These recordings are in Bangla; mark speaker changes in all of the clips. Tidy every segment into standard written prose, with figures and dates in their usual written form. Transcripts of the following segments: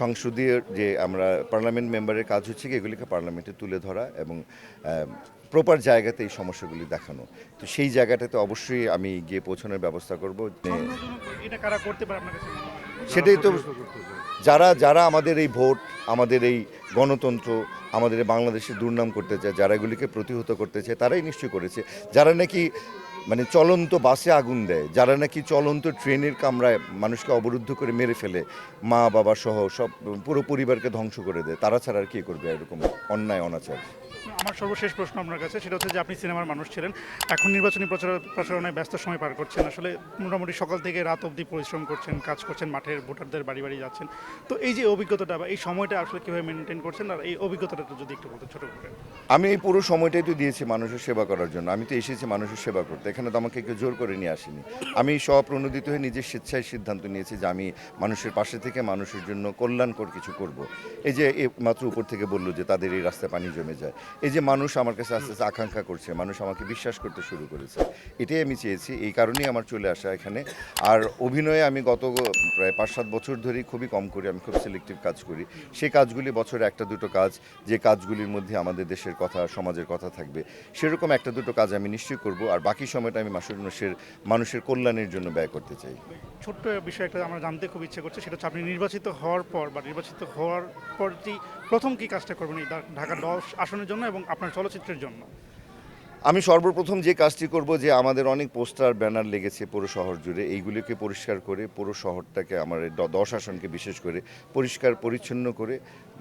Speaker 1: সংসদীয় যে আমরা পার্লামেন্ট মেম্বারের কাজ হচ্ছে কি এগুলিকে পার্লামেন্টে তুলে ধরা এবং প্রপার জায়গাতে এই সমস্যাগুলি দেখানো। তো সেই জায়গাটাতে অবশ্যই আমি গিয়ে পৌঁছানোর ব্যবস্থা করব।
Speaker 2: এটা কারা করতে পারে আপনার কাছে মনে হয়?
Speaker 1: সেটাই তো, যারা যারা আমাদের এই ভোট, আমাদের এই গণতন্ত্র, আমাদের এই বাংলাদেশের দুর্নাম করতে চায়, যারা এগুলিকে প্রতিহত করতে চায়, তারাই নিশ্চয়ই করেছে। যারা নাকি মানে চলন্ত বাসে আগুন দেয়, যারা নাকি চলন্ত ট্রেনের কামরায় মানুষকে অবরুদ্ধ করে মেরে ফেলে, মা বাবা সহ সব পুরো পরিবারকে ধ্বংস করে দেয়, তারা ছাড়া আর কে করবে এরকম অন্যায় অনাচার?
Speaker 2: আমার সর্বশেষ প্রশ্ন আপনার কাছে, সেটা হচ্ছে যে আপনি সিনেমার মানুষ ছিলেন, এখন নির্বাচনী প্রচারণায় ব্যস্ত সময় পার করছেন, আসলে মোটামুটি সকাল থেকে রাত অবধি পরিশ্রম করছেন, কাজ করছেন, মাঠের ভোটারদের বাড়ি বাড়ি যাচ্ছেন। তো এই যে অভিজ্ঞতাটা বা এই সময়টা আসলে কীভাবে মেনটেন করছেন, আর এই অভিজ্ঞতাটা যদি একটু বলতে ছোটো করে।
Speaker 1: আমি এই পুরো সময়টাই তো দিয়েছি মানুষের সেবা করার জন্য। আমি তো এসেছি মানুষের সেবা করতে, এখানে তো আমাকে কেউ জোর করে নিয়ে আসেনি। আমি স্বপ্রণোদিত হয়ে নিজের স্বেচ্ছায় সিদ্ধান্ত নিয়েছি যে আমি মানুষের পাশে থেকে মানুষের জন্য কল্যাণকর কিছু করব। এই যে মাত্র উপর থেকে বললো যে তাদের এই রাস্তায় পানি জমে যায়, এই যে মানুষ আমার কাছে আস্তে আস্তে আকাঙ্ক্ষা করছে, মানুষ আমাকে বিশ্বাস করতে শুরু করেছে, এটাই আমি চেয়েছি। এই কারণেই আমার চলে আসা এখানে। আর অভিনয়ে আমি গত প্রায় 5-7 বছর ধরেই খুবই কম করি, আমি খুব সিলেক্টিভ কাজ করি। সেই কাজগুলি বছরে 1-2 কাজ, যে কাজগুলির মধ্যে আমাদের দেশের কথা, সমাজের কথা থাকবে, সেরকম 1-2 কাজ আমি নিশ্চয়ই করব। আর বাকি সময়টা আমি মানুষের কল্যাণের জন্য ব্যয় করতে চাই।
Speaker 2: ছোট্ট বিষয় একটা আমরা জানতে খুব ইচ্ছে করছে, সেটা হচ্ছে আপনি নির্বাচিত হওয়ার পর বা নির্বাচিত হওয়ার পর প্রথম কি কাজটা করবেন এই ঢাকা 10 আসনের জন্য এবং আপনার চলচ্চিত্রের জন্য?
Speaker 1: আমি সর্বপ্রথম যে কাজটি করব, যে আমাদের অনেক পোস্টার ব্যানার লেগেছে পুরো শহর জুড়ে, এইগুলিকে পরিষ্কার করে পুরো শহরটাকে, আমার 10 আসনকে বিশেষ করে পরিষ্কার পরিচ্ছন্ন করে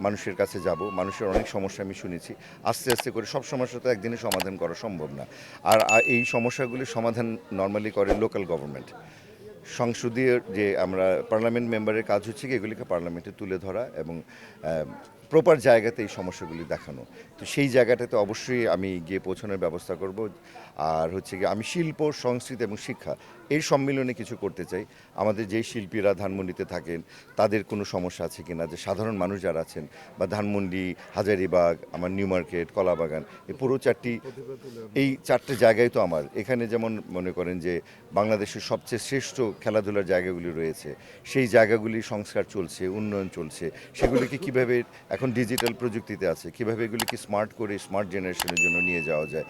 Speaker 1: মানুষের কাছে যাব। মানুষের অনেক সমস্যা আমি শুনেছি, আস্তে আস্তে করে সব সমস্যা তো একদিনে সমাধান করা সম্ভব না। আর এই সমস্যাগুলির সমাধান নর্মালি করে লোকাল গভর্নমেন্ট। সংসদীয় যে আমরা পার্লামেন্ট মেম্বারের কাজ হচ্ছে কি এগুলিকে পার্লামেন্টে তুলে ধরা এবং প্রপার জায়গাতে এই সমস্যাগুলি দেখানো। তো সেই জায়গাটাতে অবশ্যই আমি গিয়ে পৌঁছানোর ব্যবস্থা করব। আর হচ্ছে কি আমি শিল্প, সংস্কৃতি এবং শিক্ষা এই সম্মিলনে কিছু করতে চাই। আমাদের যেই শিল্পীরা ধানমন্ডিতে থাকেন, তাদের কোনো সমস্যা আছে কিনা, যে সাধারণ মানুষ যারা আছেন, বা ধানমন্ডি, হাজারীবাগ, আমার নিউ মার্কেট, কলাবাগান, এই পুরো এই 4টে জায়গায় তো আমার এখানে, যেমন মনে করেন যে বাংলাদেশের সবচেয়ে শ্রেষ্ঠ খেলাধুলার জায়গাগুলি রয়েছে, সেই জায়গাগুলি সংস্কার চলছে, উন্নয়ন চলছে। সেগুলিকে কীভাবে এখন ডিজিটাল প্রযুক্তিতে আছে, কীভাবে এগুলিকে স্মার্ট করে স্মার্ট জেনারেশনের জন্য নিয়ে যাওয়া যায়,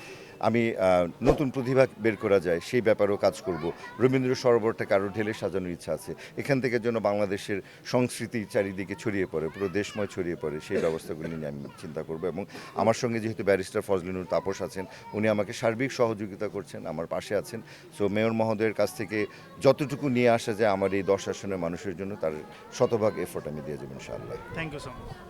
Speaker 1: আমি নতুন প্রতিভা বের করা যায়, সেই ব্যাপারেও কাজ করব। রবীন্দ্র সরোবরটাকে আরও ঢেলে সাজানোর ইচ্ছা আছে, এখান থেকে যেন বাংলাদেশের সংস্কৃতি চারিদিকে ছড়িয়ে পড়ে, পুরো দেশময় ছড়িয়ে পড়ে, সেই ব্যবস্থাগুলি নিয়ে আমি চিন্তা করব। এবং আমার সঙ্গে যেহেতু ব্যারিস্টার ফজলিনুর তাপস আছেন, উনি আমাকে সার্বিক সহযোগিতা করছেন, আমার পাশে আছেন। সো মেয়র মহোদয়ের কাছ থেকে যতটুকু নিয়ে আসা যায় আমার এই 10 আসনের মানুষের জন্য, তার শতভাগ এফোর্ট আমি দিয়ে যাবো ইনশাআল্লাহ।
Speaker 2: Thank you so much.